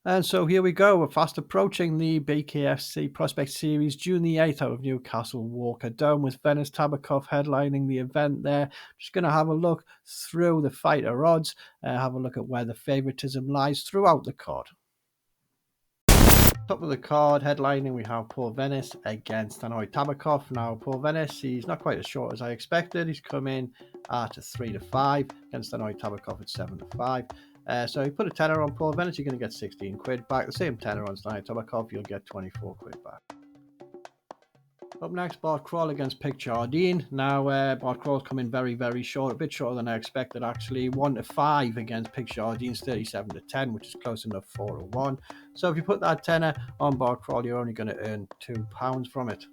And so here we go. We're fast approaching the BKFC Prospect Series, June the 8th out of Newcastle Walker Dome, with Venice Tabakov headlining the event there. Just going to have a look through the fighter odds, have a look at where the favouritism lies throughout the card. Top of the card, headlining, we have Paul Venice against Hanoi Tabakov. Now, Paul Venice, he's not quite as short as I expected. He's come in at 3 to 5 against Hanoi Tabakov at 7 to 5. So you put a tenner on Paul Venice, you're going to get 16 quid back. The same tenner on Hanoi Tabakov, you'll get 24 quid back. Up next, Bart Crawl against Pic Jardine. Now, Bart Crawl's coming very, very short, a bit shorter than I expected actually. 1 to 5 against Pic Jardine's 37 to 10, which is close enough, 4 to 1. So if you put that tenner on Bart Crawl, you're only going to earn £2 from it.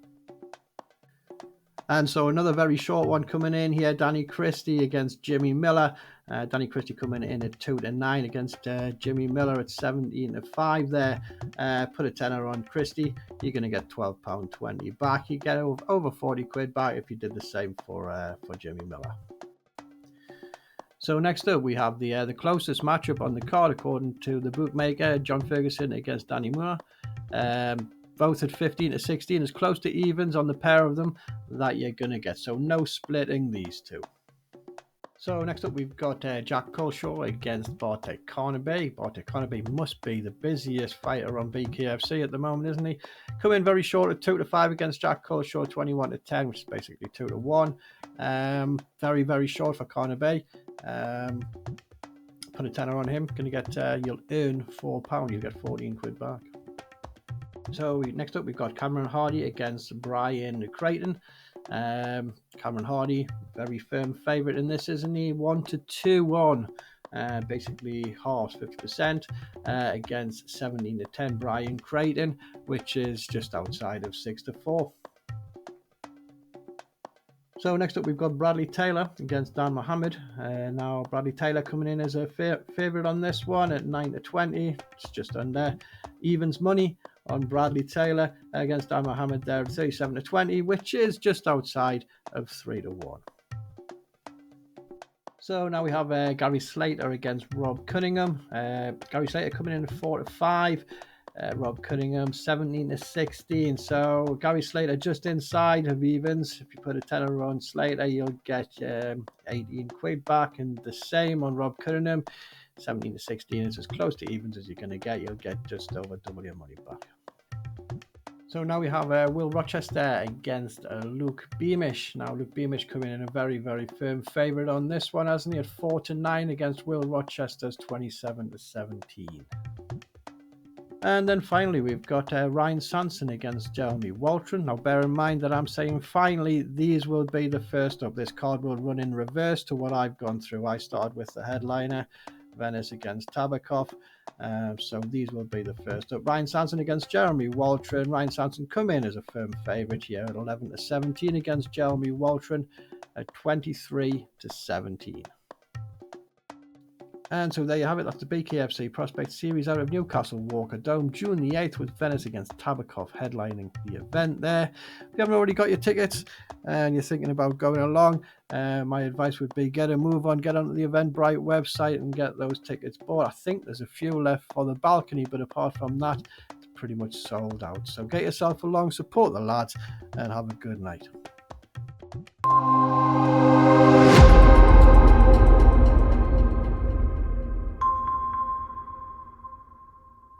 And so another very short one coming in here, Danny Christie against Jimmy Miller. Danny Christie coming in at 2 to 9 against Jimmy Miller at 17 to 5 there. Put a tenner on Christie, you're going to get £12.20 back. You get over 40 quid back if you did the same for Jimmy Miller. So next up, we have the closest matchup on the card according to the bookmaker, John Ferguson against Danny Moore. Both at 15 to 16, as close to evens on the pair of them that you're going to get. So no splitting these two. So next up, we've got Jack Coleshaw against Bartek Carnaby. Bartek Carnaby must be the busiest fighter on BKFC at the moment, isn't he? Coming very short at 2 to 5 against Jack Coleshaw, 21 to 10, which is basically 2 to 1. Very, very short for Carnaby. Put a tenner on him. Going to get, you'll earn £4. You'll get 14 quid back. So next up, we've got Cameron Hardy against Brian Creighton. Cameron Hardy, very firm favourite in this, isn't he? 1 to 2 on, basically halves, 50%, against 17 to 10 Brian Creighton, which is just outside of 6 to 4. So next up, we've got Bradley Taylor against Dan Mohammed. Now Bradley Taylor coming in as a favourite on this one at 9 to 20. It's just under evens money on Bradley Taylor against Dan Mohammed there at 37 to 20, which is just outside of 3 to 1. So now we have Gary Slater against Rob Cunningham. Gary Slater coming in at 4 to 5. Rob Cunningham 17 to 16. So Gary Slater just inside of evens. If you put a tenner on Slater, you'll get 18 quid back, and the same on Rob Cunningham. 17 to 16 is as close to evens as you're going to get. You'll get just over double your money back. So now we have Will Rochester against Luke Beamish. Now Luke Beamish coming in a very, very firm favourite on this one, hasn't he? At 4 to 9 against Will Rochester's 27 to 17. And then finally, we've got Ryan Sanson against Jeremy Waltron. Now, bear in mind that I'm saying finally, these will be the first up. This card will run in reverse to what I've gone through. I started with the headliner, Venice against Tabakov. So these will be the first up. Ryan Sanson against Jeremy Waltron. Ryan Sanson come in as a firm favourite here at 11 to 17 against Jeremy Waltron at 23 to 17. And so there you have it. That's the BKFC Prospect Series out of Newcastle Walker Dome, June the 8th, with Venice against Tabakov headlining the event there. If you haven't already got your tickets and you're thinking about going along, my advice would be get a move on, get onto the Eventbrite website and get those tickets bought. I think there's a few left for the balcony, but apart from that, it's pretty much sold out. So get yourself along, support the lads, and have a good night.